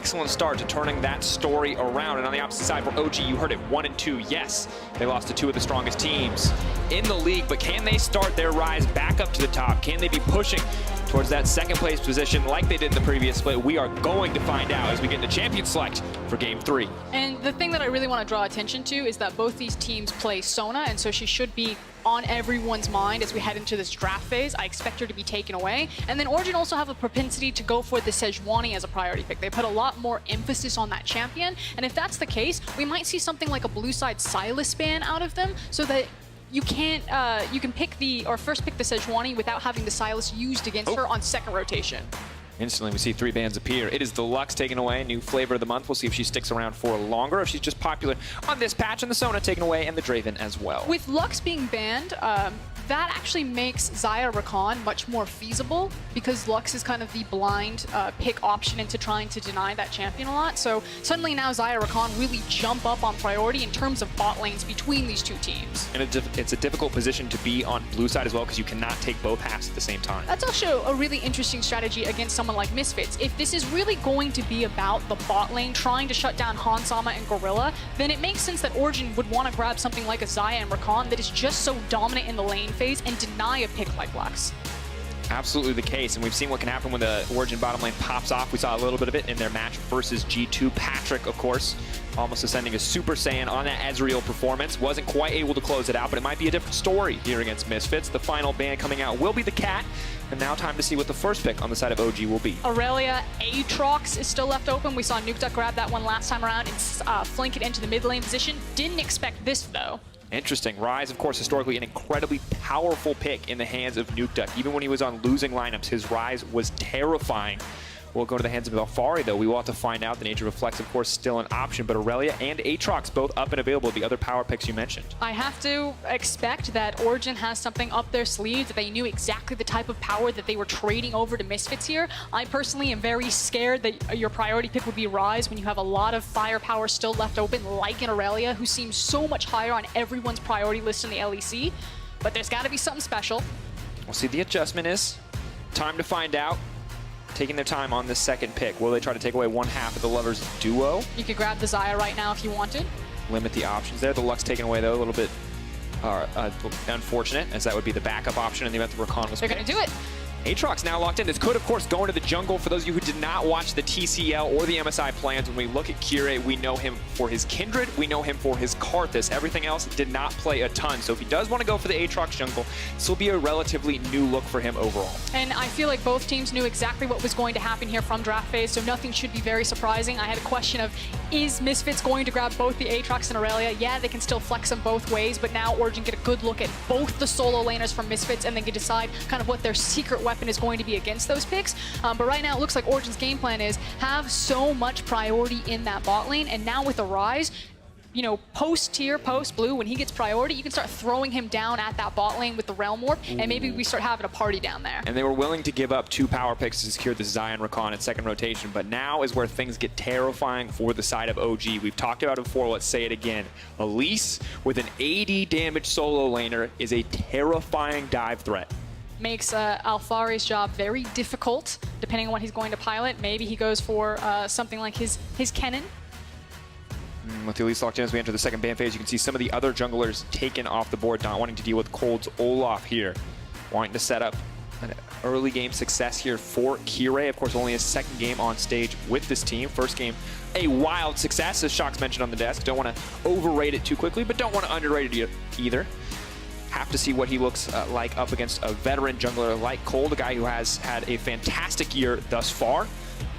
excellent start to turning that story around. And on the opposite side for OG, you heard it, 1 and 2. Yes, they lost to two of the strongest teams in the league, but can they start their rise back up to the top? Can they be pushing towards that second place position like they did in the previous split? We are going to find out as we get into Champion Select for Game 3. And the thing that I really want to draw attention to is that both these teams play Sona, and so she should be on everyone's mind as we head into this draft phase. I expect her to be taken away. And then Origen also have a propensity to go for the Sejuani as a priority pick. They put a lot more emphasis on that champion, and if that's the case, we might see something like a blue side Sylas ban out of them so that you can't, you can pick first pick the Sejuani without having the Sylas used against her on second rotation. Instantly, we see 3 bans appear. It is the Lux taken away, new flavor of the month. We'll see if she sticks around for longer, if she's just popular on this patch, and the Sona taken away, and the Draven as well. With Lux being banned, that actually makes Xayah Rakan much more feasible because Lux is kind of the blind pick option into trying to deny that champion a lot. So suddenly now Xayah Rakan really jump up on priority in terms of bot lanes between these two teams. And it's a difficult position to be on blue side as well because you cannot take both halves at the same time. That's also a really interesting strategy against someone like Misfits. If this is really going to be about the bot lane trying to shut down Hansama and Gorilla, then it makes sense that Origen would want to grab something like a Xayah and Rakan that is just so dominant in the lane phase and deny a pick like Lux. Absolutely the case, and we've seen what can happen when the Origen bottom lane pops off. We saw a little bit of it in their match versus G2. Patrick, of course, almost ascending a Super Saiyan on that Ezreal performance. Wasn't quite able to close it out, but it might be a different story here against Misfits. The final ban coming out will be the Cat, and now time to see what the first pick on the side of OG will be. Aurelia Aatrox is still left open. We saw Nukeduck grab that one last time around and flank it into the mid lane position. Didn't expect this, though. Interesting. Ryze, of course, historically an incredibly powerful pick in the hands of Nukeduck. Even when he was on losing lineups, his Ryze was terrifying. Will go to the hands of Alphari, though. We will have to find out. The Nature of Flex, of course, still an option, but Aurelia and Aatrox both up and available, the other power picks you mentioned. I have to expect that Origen has something up their sleeve, that they knew exactly the type of power that they were trading over to Misfits here. I personally am very scared that your priority pick would be Ryze when you have a lot of firepower still left open, like an Aurelia, who seems so much higher on everyone's priority list in the LEC. But there's got to be something special. We'll see the adjustment is. Time to find out. Taking their time on this second pick. Will they try to take away one half of the Lovers duo? You could grab the Xayah right now if you wanted. Limit the options there. The Lux taken away, though, a little bit unfortunate, as that would be the backup option in the event the Rakan was They're going to do it. Aatrox now locked in. This could, of course, go into the jungle. For those of you who did not watch the TCL or the MSI plans, when we look at Kire, we know him for his Kindred, we know him for his Karthus. Everything else did not play a ton. So if he does want to go for the Aatrox jungle, this will be a relatively new look for him overall. And I feel like both teams knew exactly what was going to happen here from draft phase, so nothing should be very surprising. I had a question of, is Misfits going to grab both the Aatrox and Aurelia? Yeah, they can still flex them both ways, but now Origen get a good look at both the solo laners from Misfits and then can decide kind of what their secret weapon is going to be against those picks. But right now it looks like Origen's game plan is have so much priority in that bot lane, and now with the Ryze, you know, post-tier, post-blue, when he gets priority, you can start throwing him down at that bot lane with the Realm Warp, and maybe we start having a party down there. And they were willing to give up 2 power picks to secure the Xayah and Rakan at second rotation, but now is where things get terrifying for the side of OG. We've talked about it before, let's say it again. Elise with an 80 damage solo laner is a terrifying dive threat. Makes Alphari's job very difficult, depending on what he's going to pilot. Maybe he goes for something like his Kennen. With the Elise locked in as we enter the second ban phase, you can see some of the other junglers taken off the board, not wanting to deal with Cold's Olaf here. Wanting to set up an early game success here for Kire. Of course, only his second game on stage with this team. First game, a wild success, as Shox mentioned on the desk. Don't want to overrate it too quickly, but don't want to underrate it either. Have to see what he looks like up against a veteran jungler like Cold, a guy who has had a fantastic year thus far.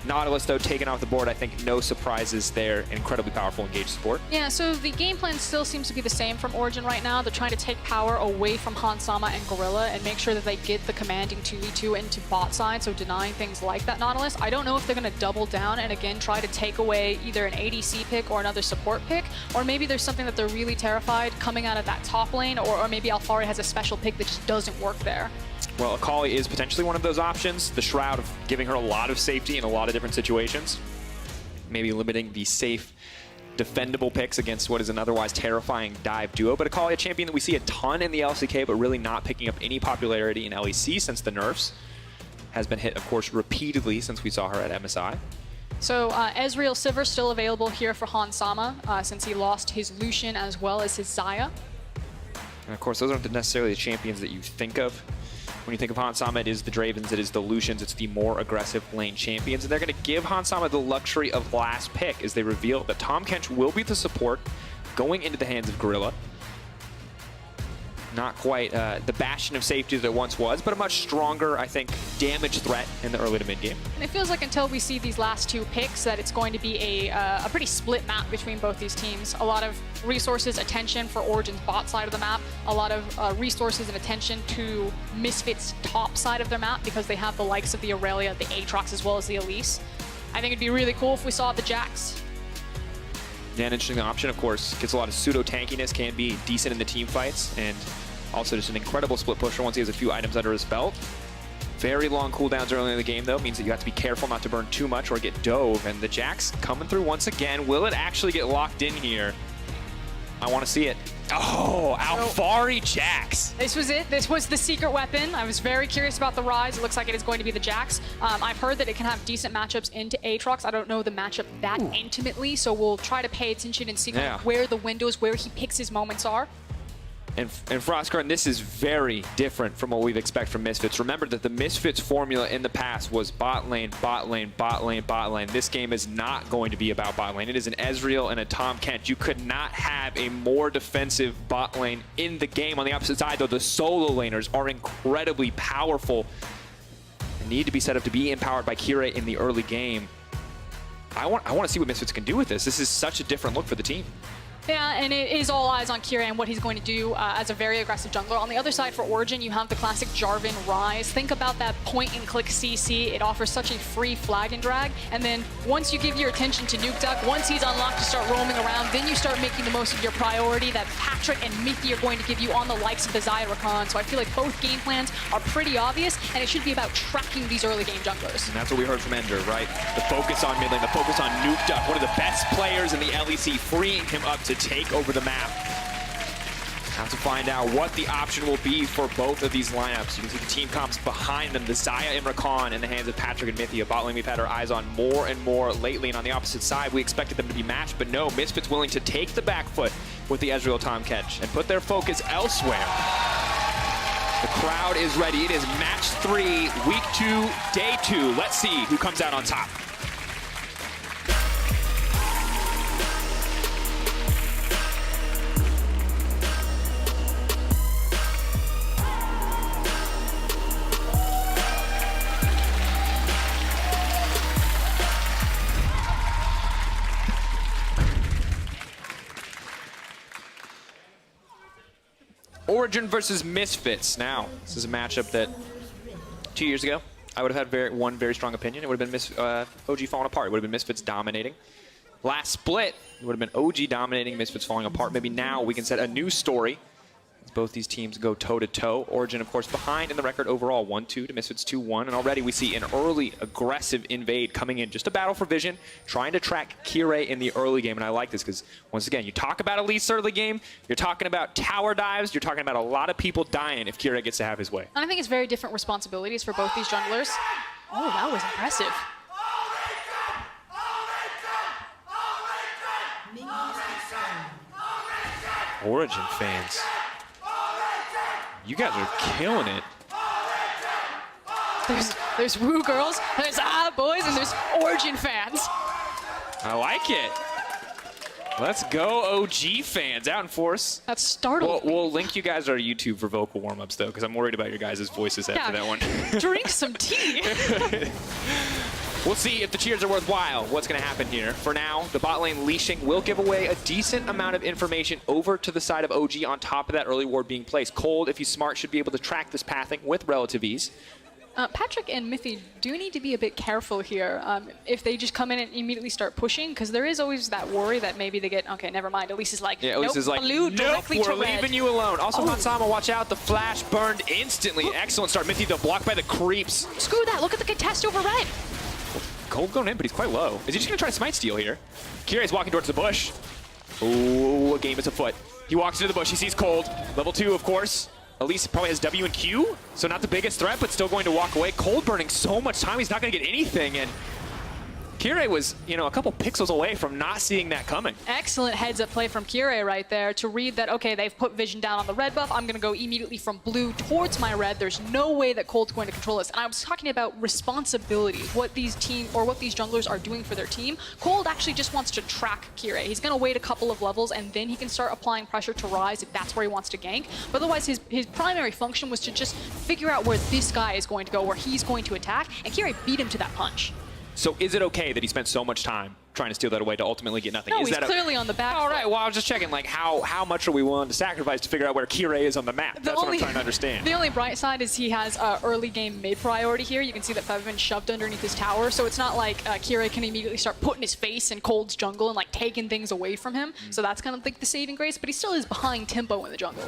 Nautilus, though, taken off the board. I think no surprises there. Incredibly powerful engaged support. Yeah, so the game plan still seems to be the same from Origen right now. They're trying to take power away from Hansama and Gorilla and make sure that they get the commanding 2v2 into bot side, so denying things like that Nautilus. I don't know if they're going to double down and again try to take away either an ADC pick or another support pick, or maybe there's something that they're really terrified coming out of that top lane, or maybe Alphari has a special pick that just doesn't work there. Well, Akali is potentially one of those options. The Shroud of giving her a lot of safety in a lot of different situations. Maybe limiting the safe, defendable picks against what is an otherwise terrifying dive duo. But Akali, a champion that we see a ton in the LCK, but really not picking up any popularity in LEC since the nerfs. Has been hit, of course, repeatedly since we saw her at MSI. So Ezreal Sivir still available here for Hans Sama since he lost his Lucian as well as his Xayah. And of course, those aren't necessarily the champions that you think of. When you think of Hans Sama, it is the Dravens, it is the Lucians, it's the more aggressive lane champions. And they're going to give Hans Sama the luxury of last pick as they reveal that Tahm Kench will be the support going into the hands of Gorilla. Not quite the bastion of safety that it once was, but a much stronger, I think, damage threat in the early to mid game. And it feels like until we see these last two picks that it's going to be a pretty split map between both these teams. A lot of resources, attention for Origin's bot side of the map, a lot of resources and attention to Misfits' top side of their map because they have the likes of the Aurelia, the Aatrox, as well as the Elise. I think it'd be really cool if we saw the Jax. Yeah, an interesting option, of course. Gets a lot of pseudo-tankiness, can be decent in the team fights, and also just an incredible split pusher once he has a few items under his belt. Very long cooldowns early in the game, though, means that you have to be careful not to burn too much or get dove. And the Jax coming through once again. Will it actually get locked in here? I want to see it. Oh, Alfari Jax. This was it. This was the secret weapon. I was very curious about the Rise. It looks like it is going to be the Jax. I've heard that it can have decent matchups into Aatrox. I don't know the matchup that intimately, so we'll try to pay attention and see where the windows, where he picks his moments are. And Frostgarden, this is very different from what we've expected from Misfits. Remember that the Misfits formula in the past was bot lane, bot lane, bot lane, bot lane. This game is not going to be about bot lane. It is an Ezreal and a Tahm Kench. You could not have a more defensive bot lane in the game. On the opposite side, though, the solo laners are incredibly powerful and need to be set up to be empowered by Kira in the early game. I want to see what Misfits can do with this. This is such a different look for the team. Yeah, and it is all eyes on Kira and what he's going to do as a very aggressive jungler. On the other side for Origin, you have the classic Jarvan Rise. Think about that point-and-click CC. It offers such a free flag and drag. And then once you give your attention to Nuke Duck, once he's unlocked to start roaming around, then you start making the most of your priority that Patrick and Mithy are going to give you on the likes of the Xayah Rakan. So I feel like both game plans are pretty obvious, and it should be about tracking these early game junglers. And that's what we heard from Ender, right? The focus on mid lane, the focus on Nuke Duck, one of the best players in the LEC, freeing him up to take over the map. Have to find out what the option will be for both of these lineups. You can see the team comps behind them, the Xayah and Rakan in the hands of Patrick and Mithy. A bot lane we've had our eyes on more and more lately, and on the opposite side, we expected them to be matched, but no, Misfits willing to take the back foot with the Ezreal Tahm Kench and put their focus elsewhere. The crowd is ready. It is match 3, week 2, day 2. Let's see who comes out on top. Origin versus Misfits. Now, this is a matchup that 2 years ago, I would have had one very strong opinion. It would have been OG falling apart. It would have been Misfits dominating. Last split, it would have been OG dominating, Misfits falling apart. Maybe now we can set a new story as both these teams go toe-to-toe. Origin, of course, behind in the record overall, 1-2 to Misfits 2-1. And already we see an early aggressive invade coming in. Just a battle for vision, trying to track Kira in the early game. And I like this because, once again, you talk about Elise early game, you're talking about tower dives, you're talking about a lot of people dying if Kira gets to have his way. And I think it's very different responsibilities for both these junglers. Oh, that was impressive. Origin fans, you guys are killing it. There's Woo girls, there's boys, and there's Origin fans. I like it. Let's go, OG fans, out in force. That's startling. We'll link you guys our YouTube for vocal warm-ups, though, because I'm worried about your guys' voices after that one. Drink some tea. We'll see if the cheers are worthwhile. What's going to happen here? For now, the bot lane leashing will give away a decent amount of information over to the side of OG on top of that early ward being placed. Cold, if he's smart, should be able to track this pathing with relative ease. Patrick and Mithy do need to be a bit careful here if they just come in and immediately start pushing, because there is always that worry that maybe they get, okay, never mind. Elise is like, yeah, Elise is like, blue nope, we're leaving you alone. Also, Hans Sama, watch out. The flash burned instantly. Excellent start. Mithy, though, blocked by the creeps. Screw that. Look at the contest over red. Cold going in, but he's quite low. Is he just going to try to smite steal here? Kira's walking towards the bush. Ooh, a game is afoot. He walks into the bush. He sees Cold. Level 2, of course. Elise probably has W and Q, so not the biggest threat, but still going to walk away. Cold burning so much time, he's not going to get anything, and Kirei was, you know, a couple pixels away from not seeing that coming. Excellent heads-up play from Kirei right there to read that, okay, they've put vision down on the red buff. I'm going to go immediately from blue towards my red. There's no way that Cold's going to control this. And I was talking about responsibility, what these junglers are doing for their team. Cold actually just wants to track Kirei. He's going to wait a couple of levels, and then he can start applying pressure to Rise if that's where he wants to gank. But otherwise, his primary function was to just figure out where this guy is going to go, where he's going to attack, and Kirei beat him to that punch. So is it okay that he spent so much time trying to steal that away to ultimately get nothing? No, is he's that clearly on the back All foot. right, well, I was just checking, like, how much are we willing to sacrifice to figure out where Kirei is on the map? That's what I'm trying to understand. The only bright side is he has early game mid priority here. You can see that Febiven shoved underneath his tower, so it's not like Kirei can immediately start putting his face in Cold's jungle and like taking things away from him. So that's kind of like the saving grace, but he still is behind tempo in the jungle.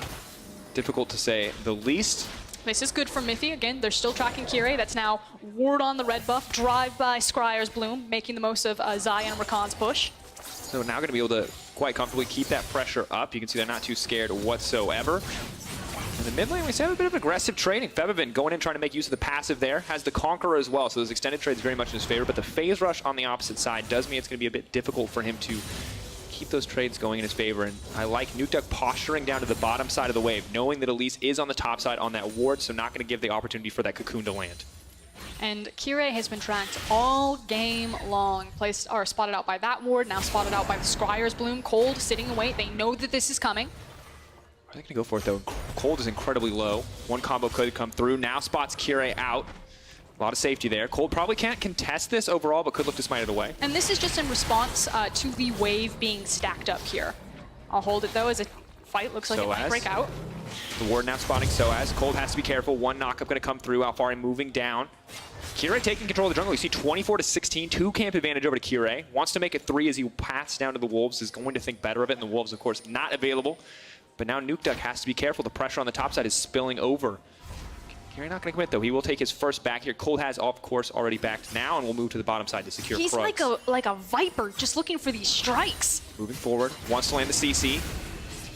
Difficult to say the least. This is good for Mithy. Again, they're still tracking Kirei. That's now ward on the red buff, drive by Scryer's Bloom, making the most of Zion and Rakan's push. So now going to be able to quite comfortably keep that pressure up. You can see they're not too scared whatsoever. In the mid lane, we see a bit of aggressive trading. Febiven going in, trying to make use of the passive there. Has the Conqueror as well, so those extended trades very much in his favor. But the phase rush on the opposite side does mean it's going to be a bit difficult for him to keep those trades going in his favor. And I like Nukeduck posturing down to the bottom side of the wave, knowing that Elise is on the top side on that ward, so not going to give the opportunity for that cocoon to land. And Kirei has been tracked all game long. Placed or spotted out by that ward, now spotted out by the Scryer's Bloom. Cold sitting and wait. They know that this is coming. Are they going to go for it, though? Cold is incredibly low. One combo could come through. Now spots Kirei out. A lot of safety there. Cold probably can't contest this overall, but could look to smite it away. And this is just in response to the wave being stacked up here. I'll hold it, though, as a fight looks like it might break out. The ward now spotting Soaz. Cold has to be careful. One knockup going to come through. Alfari moving down. Kirei taking control of the jungle. You see 24-16, 2 camp advantage over to Kirei. Wants to make it 3 as he passes down to the Wolves. Is going to think better of it, and the Wolves, of course, not available. But now Nukeduck has to be careful. The pressure on the top side is spilling over. Kirei not going to commit, though. He will take his first back here. Cold has, of course, already backed now, and will move to the bottom side to secure He's Krugs. like a Viper, just looking for these strikes. Moving forward, wants to land the CC.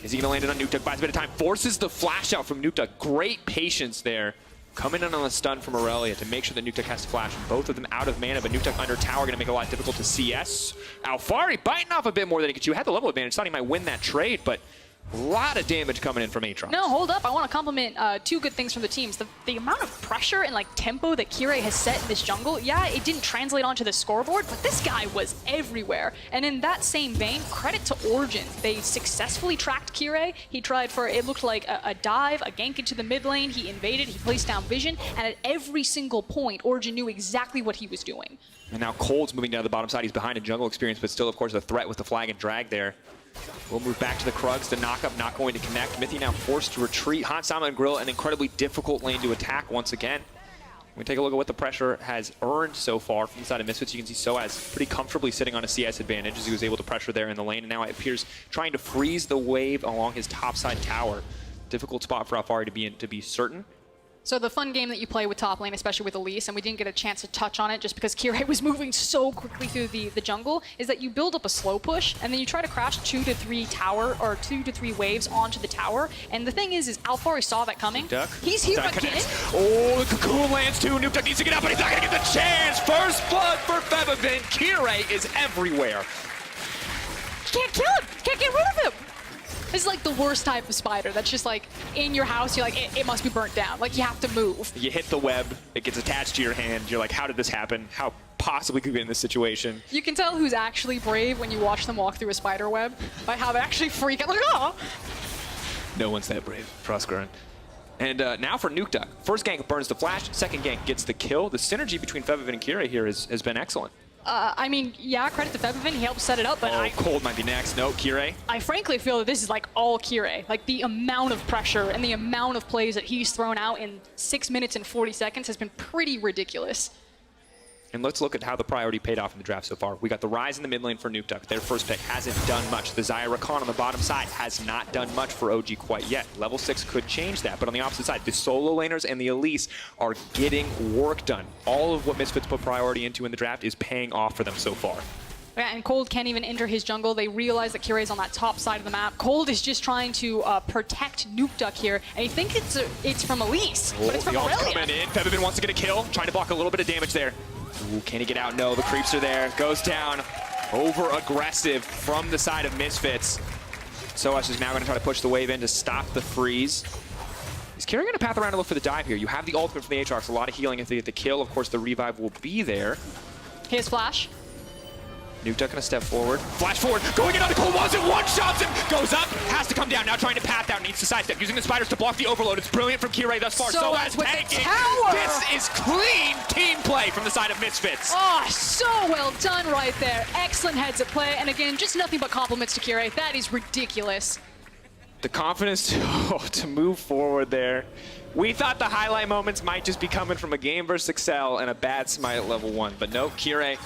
Is he going to land it on Nukeduck? Buys a bit of time. Forces the flash out from Nukeduck. Great patience there. Coming in on a stun from Aurelia to make sure that Nukeduck has to flash. Both of them out of mana, but Nukeduck under tower going to make it a lot difficult to CS. Alfari biting off a bit more than he could chew. Had the level advantage. Thought he might win that trade, but a lot of damage coming in from Aatrox. No, hold up. I want to compliment 2 good things from the teams. The amount of pressure and like tempo that Kirei has set in this jungle, yeah, it didn't translate onto the scoreboard, but this guy was everywhere. And in that same vein, credit to Origen. They successfully tracked Kirei. He tried for, it looked like a dive, a gank into the mid lane. He invaded, he placed down vision, and at every single point, Origen knew exactly what he was doing. And now Cold's moving down to the bottom side. He's behind in jungle experience, but still, of course, a threat with the flag and drag there. We'll move back to the Krugs. The knockup not going to connect. Mithy now forced to retreat. Hansama and Grill, an incredibly difficult lane to attack once again. We take a look at what the pressure has earned so far from the side of Misfits. You can see Soaz pretty comfortably sitting on a CS advantage as he was able to pressure there in the lane. And now it appears trying to freeze the wave along his topside tower. Difficult spot for Alfari to be certain. So the fun game that you play with top lane, especially with Elise, and we didn't get a chance to touch on it just because Kirei was moving so quickly through the jungle, is that you build up a slow push, and then you try to crash 2 to 3 tower, or 2 to 3 waves onto the tower. And the thing is Alfari saw that coming. Duck. He's here again. Oh, the cocoon lands too. Nukeduck needs to get out, but he's not going to get the chance. First blood for Febiven. Kirei is everywhere. Can't kill him. Can't get rid of him. This is like the worst type of spider that's just like in your house, you're like, it must be burnt down. Like you have to move. You hit the web, it gets attached to your hand. You're like, how did this happen? How possibly could we be in this situation? You can tell who's actually brave when you watch them walk through a spider web by how they actually freak out. Like, oh! No one's that brave. Proskeren. And now for Nukeduck. First gank burns the flash, second gank gets the kill. The synergy between Febiven and Kirei here has been excellent. I mean, yeah, credit to Febiven, he helped set it up, but Cold might be next. No, Kirei. I frankly feel that this is like all Kirei. Like the amount of pressure and the amount of plays that he's thrown out in 6 minutes and 40 seconds has been pretty ridiculous. And let's look at how the priority paid off in the draft so far. We got the Rise in the mid lane for Nukeduck. Their first pick hasn't done much. The Xayah Rakan on the bottom side has not done much for OG quite yet. Level 6 could change that, but on the opposite side, the solo laners and the Elise are getting work done. All of what Misfits put priority into in the draft is paying off for them so far. Yeah, and Cold can't even enter his jungle. They realize that Kirei's on that top side of the map. Cold is just trying to protect Nukeduck here, and he thinks it's from Elise, but it's from Aurelia. Coming in. Febiven wants to get a kill, trying to block a little bit of damage there. Ooh, can he get out? No, the creeps are there. Goes down. Over aggressive from the side of Misfits. Soash is now going to try to push the wave in to stop the freeze. He's carrying on a path around to look for the dive here. You have the ultimate from the Aatrox. A lot of healing if they get the kill. Of course, the revive will be there. Here's Flash. Nuke Duck gonna step forward. Flash forward, going in on the cold walls and one-shots him! Goes up, has to come down, now trying to path out, needs to sidestep, using the spiders to block the overload. It's brilliant from Kirei thus far. So as with the tanking. tower! This is clean team play from the side of Misfits. Oh, so well done right there. Excellent heads at play, and again, just nothing but compliments to Kirei. That is ridiculous. The confidence to move forward there. We thought the highlight moments might just be coming from a game versus Excel and a bad smite at level 1, but no, Kirei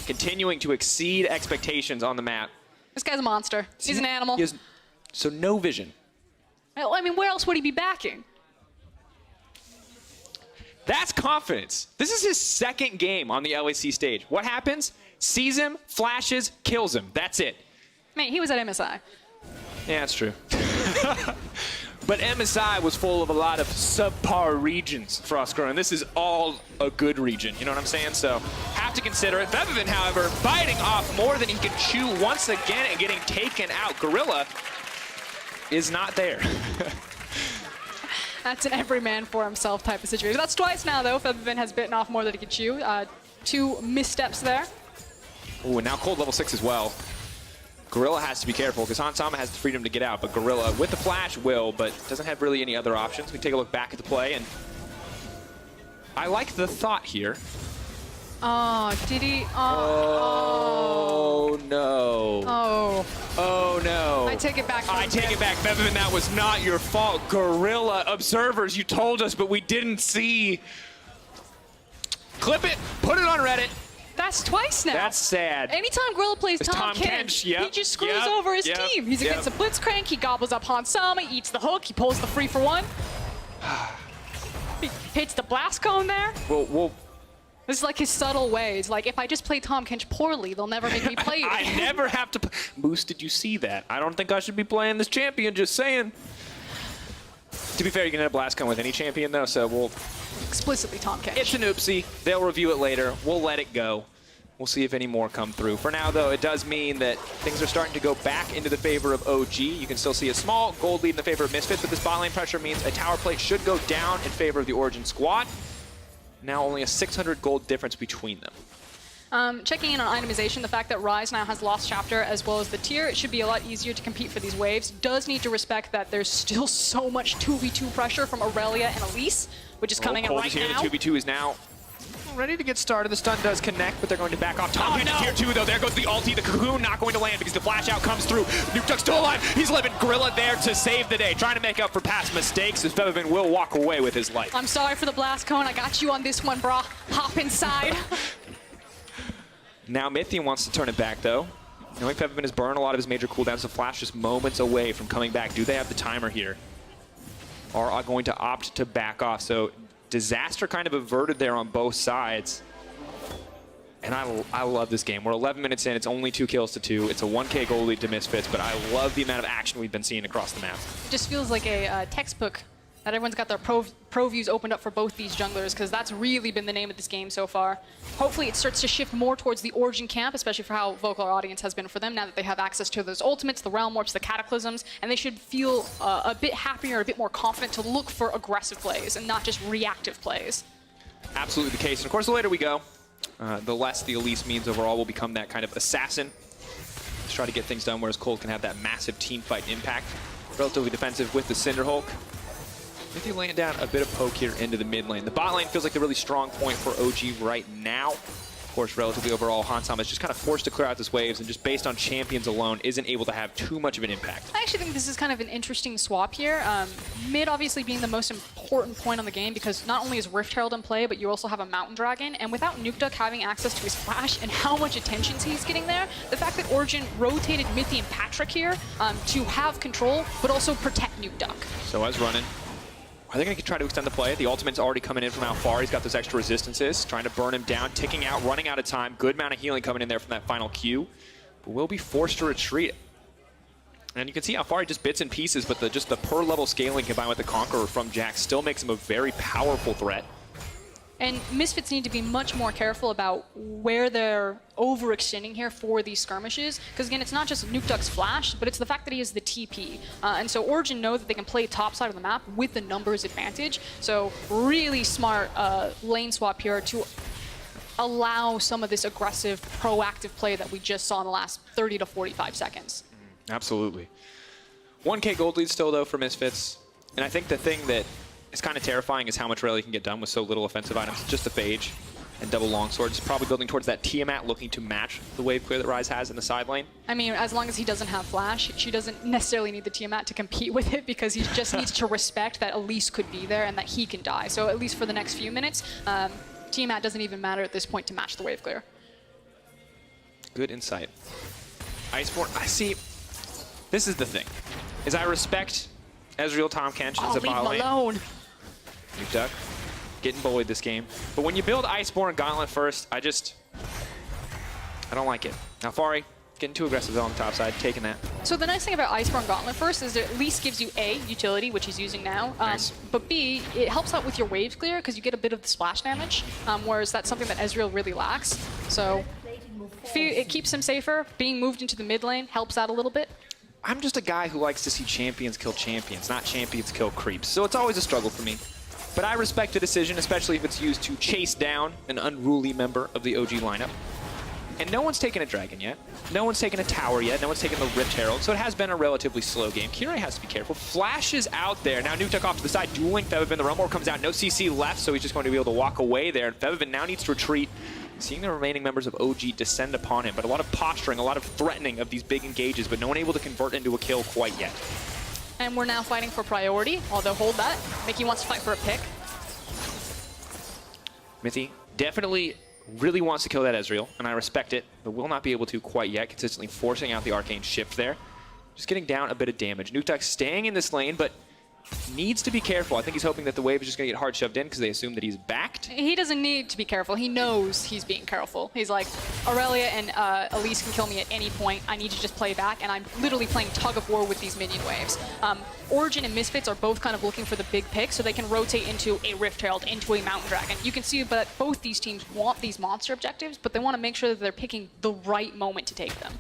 continuing to exceed expectations on the map. This guy's a monster. He's an animal. He has, so no vision. I mean, where else would he be backing? That's confidence. This is his second game on the LEC stage. What happens? Sees him, flashes, kills him. That's it. Man, he was at MSI. Yeah, that's true. But MSI was full of a lot of subpar regions for Oscar, and this is all a good region, you know what I'm saying? So, have to consider it. Featherman, however, biting off more than he can chew once again and getting taken out. Gorilla is not there. That's an every man for himself type of situation. That's twice now, though. Featherman has bitten off more than he can chew. 2 missteps there. Ooh, and now cold level 6 as well. Gorilla has to be careful because Hansama has the freedom to get out, but Gorilla with the flash will, but doesn't have really any other options. We take a look back at the play, and I like the thought here. Oh, did he? Oh, no. Oh. Oh, no. I take it back. I take it back, Featherman. That was not your fault. Gorilla observers, you told us, but we didn't see. Clip it, put it on Reddit. That's twice now. That's sad. Anytime Gorilla plays Tom Kench, yep, he just screws over his team. He's against a Blitzcrank, he gobbles up Hansama, he eats the hook, he pulls the 3-for-1. He hits the blast cone there. Well, this is like his subtle ways. Like, if I just play Tom Kench poorly, they'll never make me play it I never have to. Moose, did you see that? I don't think I should be playing this champion, just saying. To be fair, you can hit a blast cone with any champion, though, so we'll. Explicitly Tom Kench. It's an oopsie. They'll review it later. We'll let it go. We'll see if any more come through. For now, though, it does mean that things are starting to go back into the favor of OG. You can still see a small gold lead in the favor of Misfits, but this bot lane pressure means a tower plate should go down in favor of the Origen squad. Now only a 600 gold difference between them. Checking in on itemization, the fact that Rise now has Lost Chapter as well as the tier, it should be a lot easier to compete for these waves. Does need to respect that there's still so much 2v2 pressure from Aurelia and Elise, which is coming in right now. The 2v2 is now ready to get started. The stun does connect, but they're going to back off. Tom Kench is here too, though. There goes the ulti. The Cocoon not going to land because the flash out comes through. Nuke Duck still alive. He's living. Gorilla there to save the day, trying to make up for past mistakes as Featherman will walk away with his life. I'm sorry for the blast cone. I got you on this one, brah. Hop inside. Now Mythian wants to turn it back, though. Knowing Featherman has burned a lot of his major cooldowns, the flash just moments away from coming back. Do they have the timer here? Or are going to opt to back off? So disaster kind of averted there on both sides. And I love this game. We're 11 minutes in. It's only 2 kills to 2. It's a 1K goal lead to Misfits, but I love the amount of action we've been seeing across the map. Just feels like a textbook that everyone's got their pro views opened up for both these junglers, because that's really been the name of this game so far. Hopefully it starts to shift more towards the Origen camp, especially for how vocal our audience has been for them now that they have access to those ultimates, the Realm Warps, the Cataclysms, and they should feel a bit happier, a bit more confident to look for aggressive plays and not just reactive plays. Absolutely the case. And of course, the later we go, the less the Elise means overall will become that kind of assassin. Let's try to get things done, whereas Cold can have that massive team fight impact. Relatively defensive with the Cinderhulk. Mythian laying down a bit of poke here into the mid lane. The bot lane feels like the really strong point for OG right now. Of course, relatively overall, Hansama is just kind of forced to clear out this waves and just based on champions alone isn't able to have too much of an impact. I actually think this is kind of an interesting swap here. Mid obviously being the most important point on the game because not only is Rift Herald in play, but you also have a Mountain Dragon. And without Nuke Duck having access to his flash and how much attention he's getting there, the fact that Origen rotated Mythian and Patrick here to have control, but also protect Nuke Duck. So as running. Are they going to try to extend the play? The ultimate's already coming in from how far. He's got those extra resistances, trying to burn him down, ticking out, running out of time. Good amount of healing coming in there from that final Q. But will be forced to retreat. And you can see how far he just bits and pieces, but just the per level scaling combined with the Conqueror from Jax still makes him a very powerful threat. And Misfits need to be much more careful about where they're overextending here for these skirmishes. Because again, it's not just Nukeduck's flash, but it's the fact that he has the TP. And so Origen know that they can play top side of the map with the numbers advantage. So really smart lane swap here to allow some of this aggressive, proactive play that we just saw in the last 30 to 45 seconds. Absolutely. 1K gold lead still, though, for Misfits. And I think the thing that is kind of terrifying is how much Rally can get done with so little offensive items. Just the Phage and double longswords. Probably building towards that Tiamat, looking to match the wave clear that Ryze has in the side lane. I mean, as long as he doesn't have flash, she doesn't necessarily need the Tiamat to compete with it, because he just needs to respect that Elise could be there and that he can die. So at least for the next few minutes, Tiamat doesn't even matter at this point to match the wave clear. Good insight. Iceborne, I see. This is the thing, is I respect Ezreal, Tahm Kench as a bot lane. Leave him alone. Nukeduck getting bullied this game. But when you build Iceborne Gauntlet first, I don't like it. Now Fari, getting too aggressive on the top side, taking that. So the nice thing about Iceborne Gauntlet first is it at least gives you A, utility, which he's using now, nice. But B, it helps out with your waves clear because you get a bit of the splash damage, whereas that's something that Ezreal really lacks. So it keeps him safer. Being moved into the mid lane helps out a little bit. I'm just a guy who likes to see champions kill champions, not champions kill creeps. So it's always a struggle for me. But I respect the decision, especially if it's used to chase down an unruly member of the OG lineup. And no one's taken a dragon yet. No one's taken a tower yet. No one's taken the Rift Herald. So it has been a relatively slow game. Kirei has to be careful. Flash is out there. Now Nukeduck off to the side, dueling Febiven. The Rumble comes out. No CC left, so he's just going to be able to walk away there. And Febiven now needs to retreat. Seeing the remaining members of OG descend upon him, but a lot of posturing, a lot of threatening of these big engages, but no one able to convert into a kill quite yet. And we're now fighting for priority, although hold that. Mickey wants to fight for a pick. Mithy definitely really wants to kill that Ezreal, and I respect it, but will not be able to quite yet, consistently forcing out the Arcane Shift there. Just getting down a bit of damage. Nukeduck staying in this lane, but needs to be careful. I think he's hoping that the wave is just going to get hard shoved in because they assume that he's backed. He doesn't need to be careful. He knows he's being careful. He's like, Aurelia and Elise can kill me at any point. I need to just play back, and I'm literally playing tug of war with these minion waves. Origen and Misfits are both kind of looking for the big pick, so they can rotate into a Rift Herald, into a Mountain Dragon. You can see that both these teams want these monster objectives, but they want to make sure that they're picking the right moment to take them.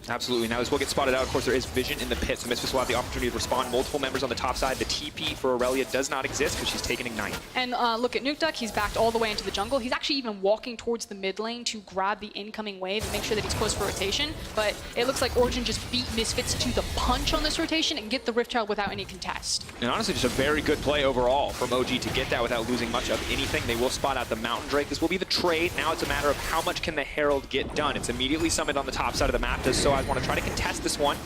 Absolutely. Now, as we'll get spotted out, of course, there is vision in the pit, so Misfits will have the opportunity to respond. Multiple members on the top side. The TP for Aurelia does not exist because she's taken Ignite. And look at Nukeduck. He's backed all the way into the jungle. He's actually even walking towards the mid lane to grab the incoming wave and make sure that he's close for rotation. But it looks like Origen just beat Misfits to the punch on this rotation and get the Rift Herald without any contest. And honestly, just a very good play overall from OG to get that without losing much of anything. They will spot out the Mountain Drake. This will be the trade. Now it's a matter of how much can the Herald get done. It's immediately summoned on the top side of the map. Does so I want to try to contest this one.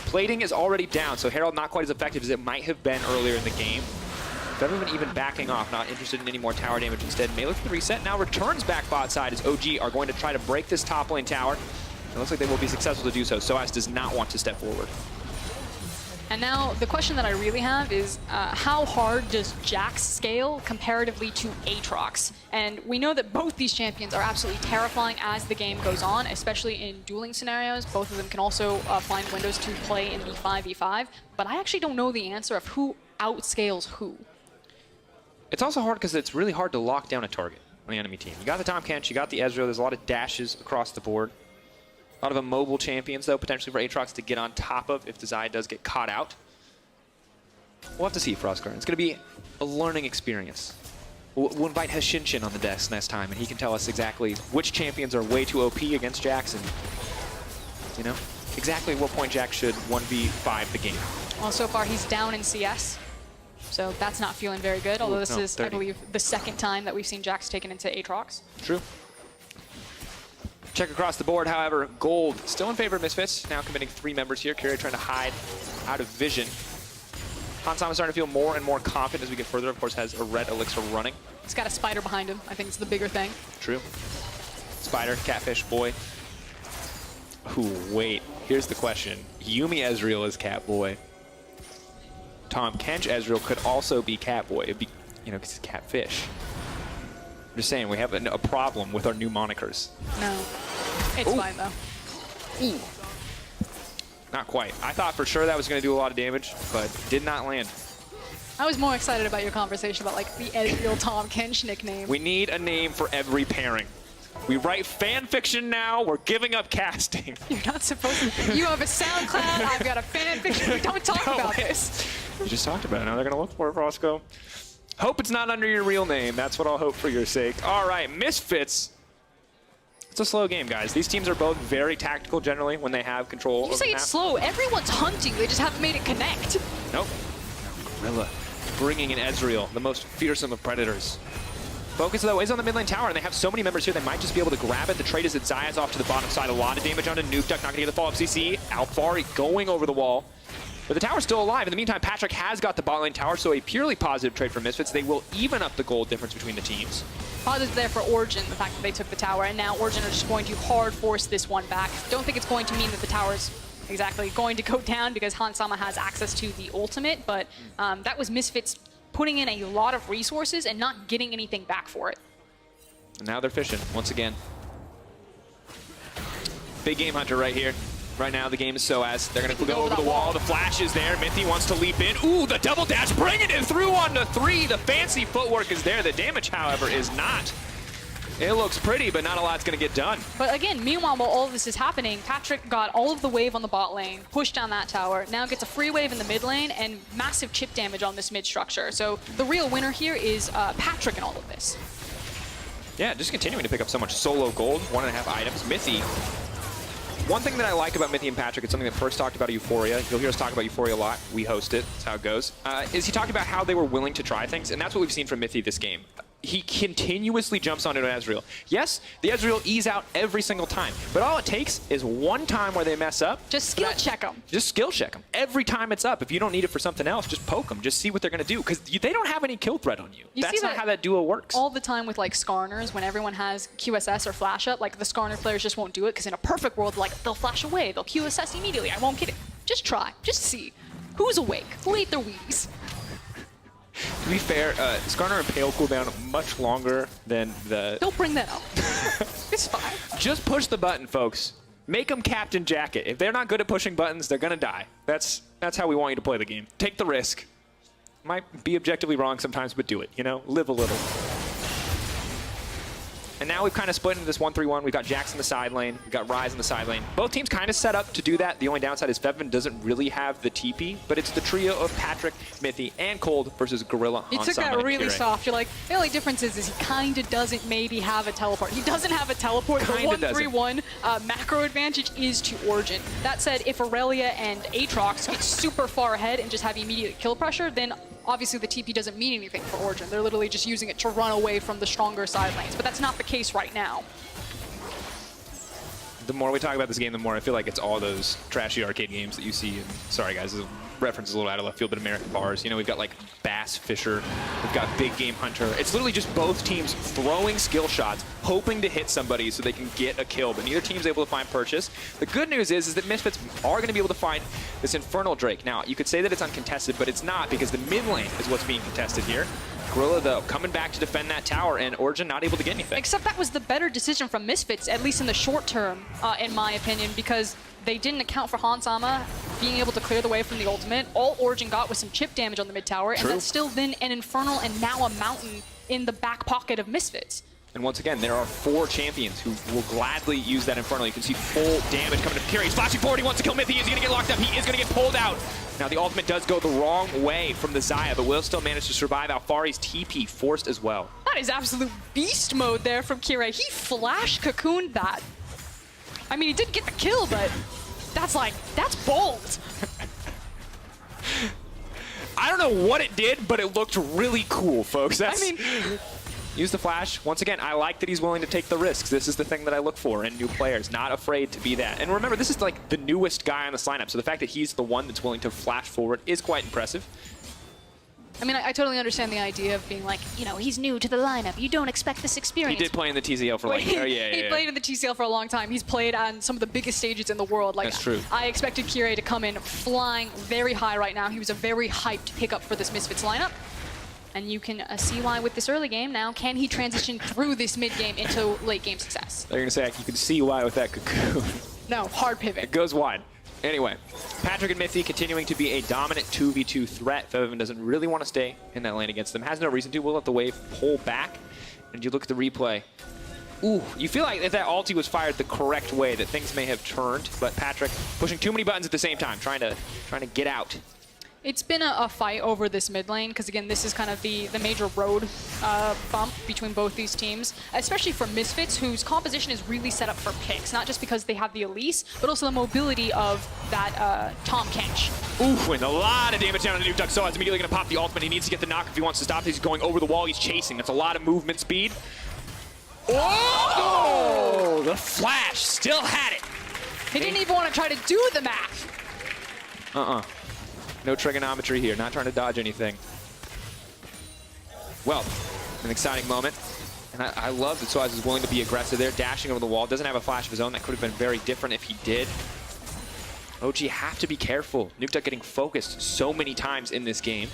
Plating is already down, so Herald not quite as effective as it might have been earlier in the game. Febiven even backing off, not interested in any more tower damage instead. May look for the reset, now returns back bot side as OG are going to try to break this top lane tower. It looks like they will be successful to do so. Soaz does not want to step forward. And now the question that I really have is how hard does Jax scale comparatively to Aatrox? And we know that both these champions are absolutely terrifying as the game goes on, especially in dueling scenarios. Both of them can also find windows to play in the 5v5, but I actually don't know the answer of who outscales who. It's also hard because it's really hard to lock down a target on the enemy team. You got the Tahm Kench, you got the Ezreal, there's a lot of dashes across the board. A lot of immobile champions, though, potentially for Aatrox to get on top of if the Zai does get caught out. We'll have to see, Frostguard. It's going to be a learning experience. We'll invite Hashinshin on the desk next time, and he can tell us exactly which champions are way too OP against Jax, and, you know, exactly at what point Jax should 1v5 the game. Well, so far he's down in CS, so that's not feeling very good, although this is, 30. I believe, the second time that we've seen Jax taken into Aatrox. True. Check across the board, however, Gold still in favor of Misfits. Now committing 3 members here. Kirei trying to hide out of vision. Hansam is starting to feel more and more confident as we get further. Of course, has a red elixir running. He's got a spider behind him. I think it's the bigger thing. True. Spider, catfish, boy. Ooh, wait. Here's the question. Yuumi Ezreal is Catboy. Tahm Kench Ezreal could also be Catboy. It'd be, you know, because it's catfish. I'm just saying, we have a problem with our new monikers. No. It's fine, though. Ooh. Not quite. I thought for sure that was going to do a lot of damage, but did not land. I was more excited about your conversation about like the Ezreal Tom Kench nickname. We need a name for every pairing. We write fan fiction now. We're giving up casting. You're not supposed to. You have a SoundCloud. I've got a fan fiction. We don't talk about this. You just talked about it. Now they're going to look for it, Roscoe. Hope it's not under your real name. That's what I'll hope for your sake. All right, Misfits. It's a slow game, guys. These teams are both very tactical generally when they have control. You say it's slow. Everyone's hunting. They just haven't made it connect. Nope. Gorilla bringing in Ezreal, the most fearsome of predators. Focus, though, is on the mid lane tower, and they have so many members here, they might just be able to grab it. The trade is that Zaya's off to the bottom side. A lot of damage onto Nuke Duck, not going to get the follow-up CC. Alfari going over the wall. But the tower's still alive. In the meantime, Patrick has got the bot lane tower, so a purely positive trade for Misfits. They will even up the gold difference between the teams. Positive there for Origen, the fact that they took the tower, and now Origen are just going to hard force this one back. Don't think it's going to mean that the tower's exactly going to go down because Hansama has access to the ultimate, but that was Misfits putting in a lot of resources and not getting anything back for it. And now they're fishing once again. Big game hunter right here. Right now the game is so as they're going to go over the wall. The flash is there. Mithy wants to leap in. Ooh, the double dash, bringing it through onto 3. The fancy footwork is there. The damage, however, is not. It looks pretty, but not a lot's going to get done. But again, meanwhile, while all of this is happening, Patrick got all of the wave on the bot lane, pushed down that tower, now gets a free wave in the mid lane, and massive chip damage on this mid structure. So the real winner here is Patrick in all of this. Yeah, just continuing to pick up so much solo gold, 1.5 items. Mithy. One thing that I like about Mithy and Patrick, it's something that first talked about at Euphoria. You'll hear us talk about Euphoria a lot. We host it. That's how it goes. Is he talked about how they were willing to try things, and that's what we've seen from Mithy this game. He continuously jumps onto an Ezreal. Yes, the Ezreal ease out every single time, but all it takes is one time where they mess up. Just skill check them. Just skill check them. Every time it's up. If you don't need it for something else, just poke them. Just see what they're going to do, because they don't have any kill threat on you. That's not how that duo works. All the time with like Skarners, when everyone has QSS or flash up, like the Skarner players just won't do it, because in a perfect world, like they'll flash away, they'll QSS immediately. I won't get it. Just try. Just see. Who's awake? Who ate their Wheaties? To be fair, Skarner and Pale cooldown much longer than the... Don't bring that up. It's fine. Just push the button, folks. Make them Captain Jacket. If they're not good at pushing buttons, they're going to die. That's how we want you to play the game. Take the risk. Might be objectively wrong sometimes, but do it. You know, live a little. And now we've kind of split into this 1-3-1. We've got Jax in the side lane. We've got Ryze in the side lane. Both teams kind of set up to do that. The only downside is Fevin doesn't really have the TP, but it's the trio of Patrick, Mithy, and Cold versus Gorilla. You took that really soft. You're like, the only difference is he kind of doesn't maybe have a teleport. He doesn't have a teleport. The 1-3-1 macro advantage is to Origen. That said, if Aurelia and Aatrox get super far ahead and just have immediate kill pressure, then obviously the TP doesn't mean anything for Origen. They're literally just using it to run away from the stronger side lanes, but that's not the case right now. The more we talk about this game, the more I feel like it's all those trashy arcade games that you see. And sorry guys, the reference is a little out of left field, but American bars. You know, we've got like Bass Fisher, we've got Big Game Hunter. It's literally just both teams throwing skill shots, hoping to hit somebody so they can get a kill, but neither team's able to find purchase. The good news is that Misfits are going to be able to find this Infernal Drake. Now, you could say that it's uncontested, but it's not, because the mid lane is what's being contested here. Gorilla, though, coming back to defend that tower, and Origen not able to get anything. Except that was the better decision from Misfits, at least in the short term, in my opinion, because they didn't account for Hansama being able to clear the way from the ultimate. All Origen got was some chip damage on the mid tower, and that's still then an Infernal and now a Mountain in the back pocket of Misfits. And once again, there are 4 champions who will gladly use that Infernal. You can see full damage coming to Kiri. He's flashing forward. He wants to kill Mithy. He's going to get locked up. He is going to get pulled out. Now, the ultimate does go the wrong way from the Xayah, but will still manage to survive. Alfari's TP forced as well. That is absolute beast mode there from Kiri. He flash cocooned that. I mean, he didn't get the kill, but that's bold. I don't know what it did, but it looked really cool, folks. I mean, use the flash. Once again, I like that he's willing to take the risks. This is the thing that I look for in new players, not afraid to be that. And remember, this is like the newest guy on this lineup, so the fact that he's the one that's willing to flash forward is quite impressive. I mean, I totally understand the idea of being like, you know, he's new to the lineup. You don't expect this experience. He did play in the TCL for like, he played in the TCL for a long time. He's played on some of the biggest stages in the world. Like, that's true. I expected Kiri to come in flying very high right now. He was a very hyped pickup for this Misfits lineup. And you can see why with this early game now, can he transition through this mid game into late game success? They're going to say, you can see why with that cocoon. No, hard pivot. It goes wide. Anyway, Patrick and Mithy continuing to be a dominant 2v2 threat. Fevivan doesn't really want to stay in that lane against them. Has no reason to. Will let the wave pull back. And you look at the replay. Ooh, you feel like if that ulti was fired the correct way, that things may have turned. But Patrick pushing too many buttons at the same time, trying to get out. It's been a fight over this mid lane, because again, this is kind of the major road bump between both these teams, especially for Misfits, whose composition is really set up for picks, not just because they have the Elise, but also the mobility of that Tom Kench. Ooh, and a lot of damage down on the Nuke. So is immediately going to pop the ultimate. He needs to get the knock if he wants to stop. He's going over the wall. He's chasing. That's a lot of movement speed. Oh! The flash still had it. He didn't even want to try to do the math. No trigonometry here, not trying to dodge anything. Well, an exciting moment. And I love that Soaz is willing to be aggressive there, dashing over the wall. Doesn't have a flash of his own. That could have been very different if he did. OG have to be careful. Nuke getting focused so many times in this game.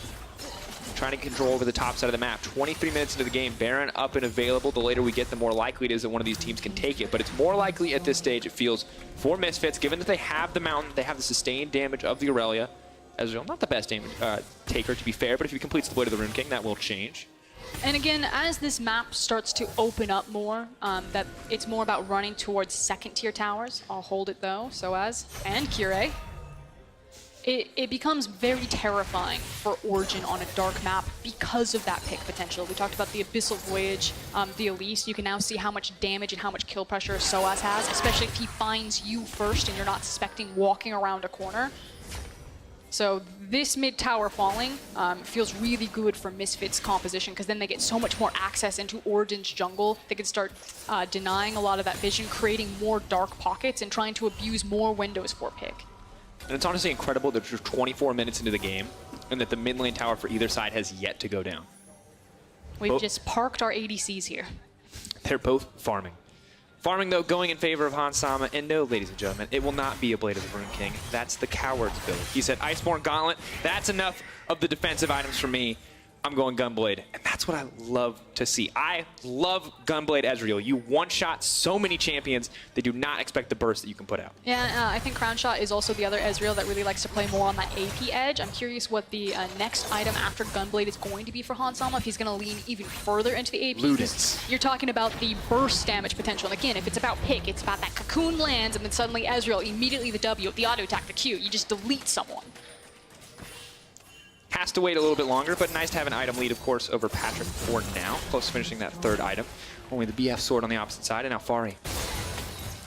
Trying to control over the top side of the map. 23 minutes into the game, Baron up and available. The later we get, the more likely it is that one of these teams can take it. But it's more likely at this stage, it feels, for Misfits, given that they have the mountain, they have the sustained damage of the Aurelia. Ezreal, not the best damage taker, to be fair, but if he completes the Blade of the Rune King, that will change. And again, as this map starts to open up more, that it's more about running towards second-tier towers. I'll hold it though, Soaz and Kire. It becomes very terrifying for Origen on a dark map because of that pick potential. We talked about the Abyssal Voyage, the Elise. You can now see how much damage and how much kill pressure Soaz has, especially if he finds you first and you're not suspecting walking around a corner. So this mid tower falling feels really good for Misfits' composition, because then they get so much more access into Origen's jungle. They can start denying a lot of that vision, creating more dark pockets, and trying to abuse more windows for pick. And it's honestly incredible that we're 24 minutes into the game and that the mid lane tower for either side has yet to go down. We've just parked our ADCs here. They're both farming. Farming, though, going in favor of Hans Sama. And no, ladies and gentlemen, it will not be a Blade of the Rune King. That's the Coward's build. He said, Iceborne Gauntlet, that's enough of the defensive items for me. I'm going Gunblade. And that's what I love to see. I love Gunblade Ezreal. You one-shot so many champions, they do not expect the burst that you can put out. Yeah, I think Crownshot is also the other Ezreal that really likes to play more on that AP edge. I'm curious what the next item after Gunblade is going to be for Hans Sama, if he's going to lean even further into the AP. Ludens. You're talking about the burst damage potential. And again, if it's about pick, it's about that cocoon lands, and then suddenly Ezreal, immediately the W, the auto attack, the Q. You just delete someone. Has to wait a little bit longer, but nice to have an item lead, of course, over Patrick for now. Close to finishing that third item. Only the BF sword on the opposite side, and now Fari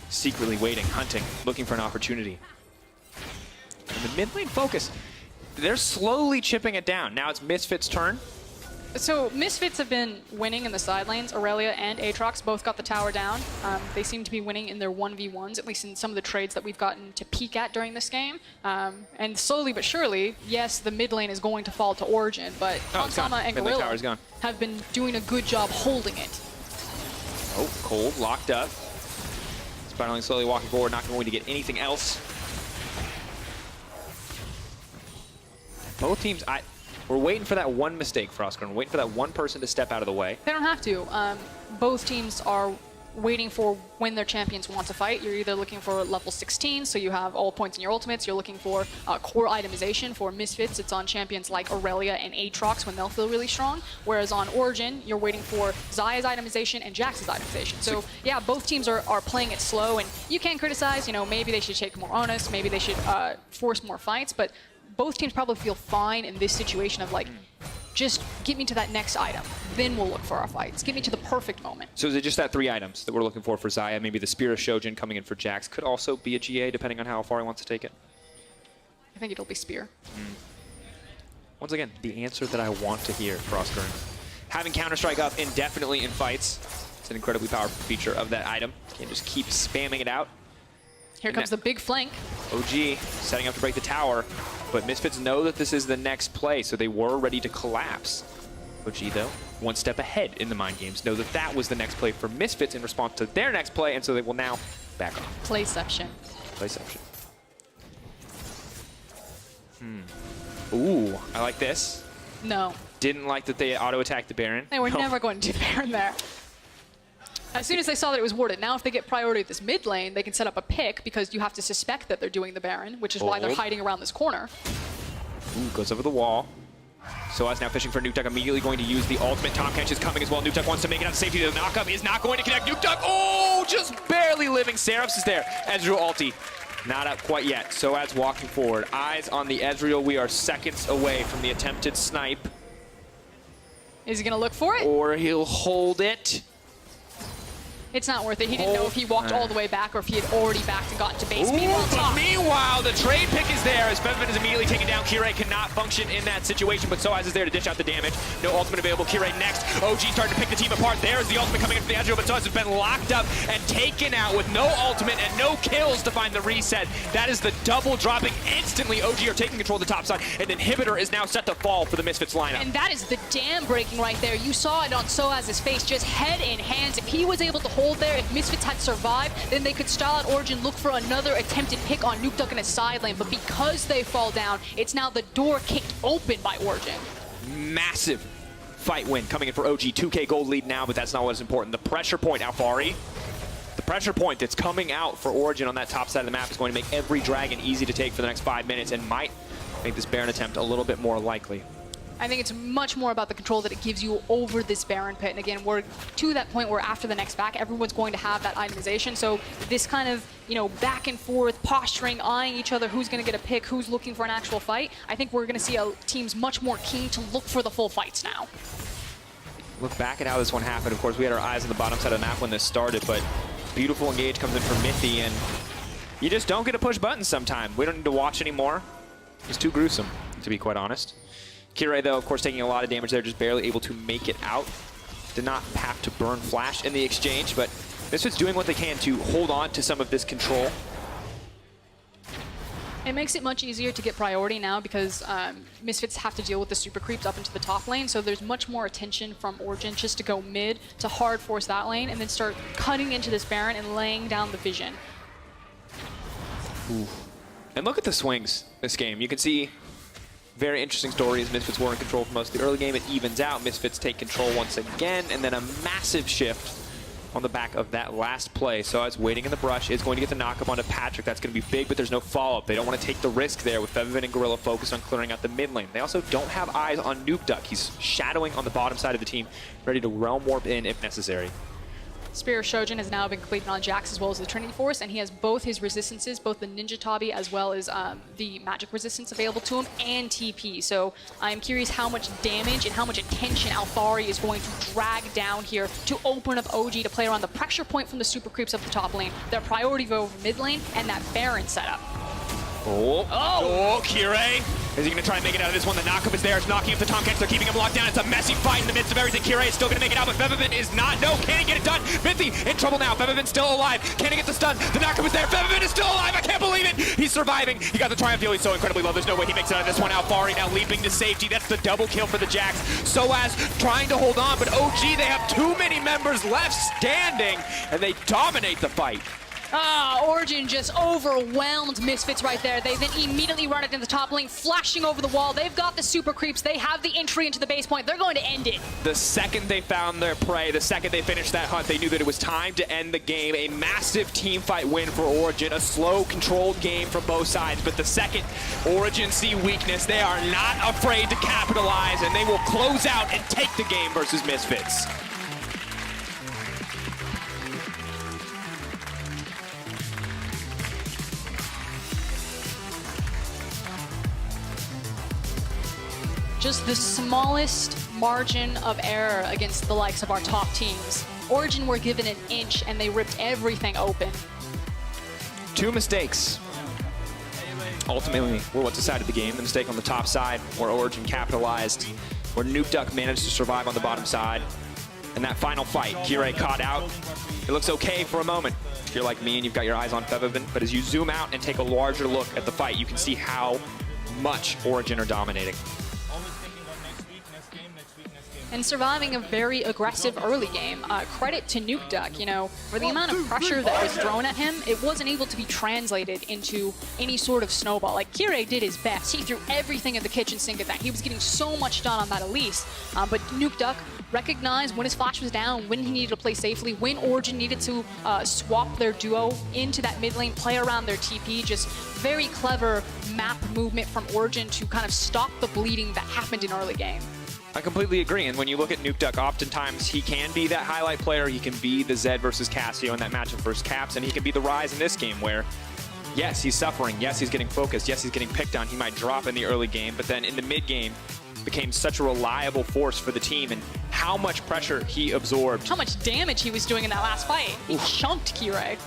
secretly waiting, hunting, looking for an opportunity. And the mid lane focus, they're slowly chipping it down. Now it's Misfits' turn. So Misfits have been winning in the side lanes. Aurelia and Aatrox both got the tower down. They seem to be winning in their 1v1s, at least in some of the trades that we've gotten to peek at during this game. And slowly but surely, yes, the mid lane is going to fall to Origen, but Hans Sama and Gorilla have been doing a good job holding it. Oh, Cold, locked up. Spiraling slowly walking forward, not going to get anything else. Both teams, we're waiting for that one mistake, Frostgren. We're waiting for that one person to step out of the way. They don't have to. Both teams are waiting for when their champions want to fight. You're either looking for level 16, so you have all points in your ultimates. You're looking for core itemization. For Misfits, it's on champions like Aurelia and Aatrox when they'll feel really strong. Whereas on Origen, you're waiting for Xayah's itemization and Jax's itemization. So yeah, both teams are playing it slow, and you can criticize, you know, maybe they should take more onus, maybe they should force more fights, but both teams probably feel fine in this situation of like, just get me to that next item, then we'll look for our fights. Get me to the perfect moment. So is it just that 3 items that we're looking for Xayah? Maybe the Spear of Shojin coming in for Jax could also be a GA, depending on how far he wants to take it? I think it'll be Spear. Once again, the answer that I want to hear, Frostgren. Having Counter-Strike up indefinitely in fights, it's an incredibly powerful feature of that item. You can just keep spamming it out. Here comes the big flank. OG setting up to break the tower, but Misfits know that this is the next play, so they were ready to collapse. OG, though, one step ahead in the mind games, know that that was the next play for Misfits in response to their next play, and so they will now back off. Playception. Playception. Ooh, I like this. No. Didn't like that they auto-attacked the Baron. They were never going to do Baron there. As soon as they saw that it was warded, now if they get priority at this mid lane, they can set up a pick because you have to suspect that they're doing the Baron, which is why they're hiding around this corner. Ooh, goes over the wall. Soaz now fishing for Nukeduck, immediately going to use the ultimate. Tom Kench is coming as well. Nukeduck wants to make it out of safety. The knockup is not going to connect. Nukeduck, oh, just barely living. Seraphs is there. Ezreal ulti, not up quite yet. Soaz walking forward. Eyes on the Ezreal. We are seconds away from the attempted snipe. Is he going to look for it? Or he'll hold it. It's not worth it. He didn't know if he walked all the way back or if he had already backed and gotten to base. Meanwhile, the trade pick is there as Febiven is immediately taken down. Kirei cannot function in that situation, but Soaz is there to dish out the damage. No ultimate available. Kirei next. OG starting to pick the team apart. There's the ultimate coming in from the Ezreal, but Soaz has been locked up and taken out with no ultimate and no kills to find the reset. That is the double dropping instantly. OG are taking control of the top side, and Inhibitor is now set to fall for the Misfits lineup. And that is the dam breaking right there. You saw it on Soaz's face, just head in hands. If he was able to hold there, if Misfits had survived, then they could stall out Origen, look for another attempted pick on Nukeduck in his side lane. But because they fall down, it's now the door kicked open by Origen. Massive fight win coming in for OG. 2K gold lead now, but that's not what's important. The pressure point, Alfari. The pressure point that's coming out for Origen on that top side of the map is going to make every dragon easy to take for the next 5 minutes and might make this Baron attempt a little bit more likely. I think it's much more about the control that it gives you over this Baron pit. And again, we're to that point where after the next back, everyone's going to have that itemization. So this kind of, back and forth, posturing, eyeing each other, who's going to get a pick, who's looking for an actual fight. I think we're going to see teams much more keen to look for the full fights now. Look back at how this one happened. Of course, we had our eyes on the bottom side of the map when this started, but beautiful engage comes in for Mithy, and you just don't get to push buttons sometime. We don't need to watch anymore. It's too gruesome, to be quite honest. Kirei, though, of course, taking a lot of damage there, just barely able to make it out. Did not have to burn Flash in the exchange, but Misfits doing what they can to hold on to some of this control. It makes it much easier to get priority now because Misfits have to deal with the super creeps up into the top lane, so there's much more attention from Origen just to go mid to hard force that lane and then start cutting into this Baron and laying down the vision. Ooh. And look at the swings this game. You can see very interesting stories. Misfits were in control for most of the early game. It evens out. Misfits take control once again, and then a massive shift on the back of that last play. So as waiting in the brush is going to get the knockup onto Patrick. That's going to be big, but there's no follow-up. They don't want to take the risk there with Febiven and Gorilla focused on clearing out the mid lane. They also don't have eyes on Nukeduck. He's shadowing on the bottom side of the team, ready to realm warp in if necessary. Spear of Shojin has now been completed on Jax as well as the Trinity Force, and he has both his resistances, both the Ninja Tabi as well as the magic resistance available to him, and TP. So I'm curious how much damage and how much attention Alfari is going to drag down here to open up OG to play around the pressure point from the super creeps up the top lane, their priority over mid lane, and that Baron setup. Oh, Kirei. Is he going to try and make it out of this one? The knockup is there. It's knocking up the Tom Kench. They're keeping him locked down. It's a messy fight in the midst of everything. Kirei is still going to make it out, but Febiven is not. No, can he get it done? Mithy in trouble now. Febiven's still alive. Can he get the stun? The knockup is there. Febiven is still alive. I can't believe it. He's surviving. He got the Triumph deal. He's so incredibly low. There's no way he makes it out of this one. Alfari now leaping to safety. That's the double kill for the Jax. Soaz trying to hold on, but OG, they have too many members left standing, and they dominate the fight. Origen just overwhelmed Misfits right there. They then immediately run it in the top lane, flashing over the wall. They've got the super creeps. They have the entry into the base point. They're going to end it. The second they found their prey, the second they finished that hunt, they knew that it was time to end the game. A massive team fight win for Origen. A slow, controlled game from both sides. But the second Origen see weakness, they are not afraid to capitalize, and they will close out and take the game versus Misfits. Just the smallest margin of error against the likes of our top teams. Origen were given an inch and they ripped everything open. 2 mistakes. Ultimately, were what decided the game. The mistake on the top side, where Origen capitalized, where Nukeduck managed to survive on the bottom side. And that final fight, Kirei caught out. It looks okay for a moment. If you're like me and you've got your eyes on Febiven, but as you zoom out and take a larger look at the fight, you can see how much Origen are dominating. Always thinking about next week, next game, next week, next game. And surviving a very aggressive early game. Credit to Nuke Duck, you know, for the amount of pressure that was thrown at him, it wasn't able to be translated into any sort of snowball. Like, Kirei did his best. He threw everything in the kitchen sink at that. He was getting so much done on that Elise. But Nuke Duck recognized when his flash was down, when he needed to play safely, when Origen needed to swap their duo into that mid lane, play around their TP. Just very clever map movement from Origen to kind of stop the bleeding that happened in early game. I completely agree, and when you look at Nuke Duck, oftentimes he can be that highlight player. He can be the Zed versus Cassio in that matchup versus Caps, and he can be the Rise in this game where, yes, he's suffering, yes, he's getting focused, yes, he's getting picked on, he might drop in the early game, but then in the mid game, became such a reliable force for the team, and how much pressure he absorbed. How much damage he was doing in that last fight. He chunked Kirei.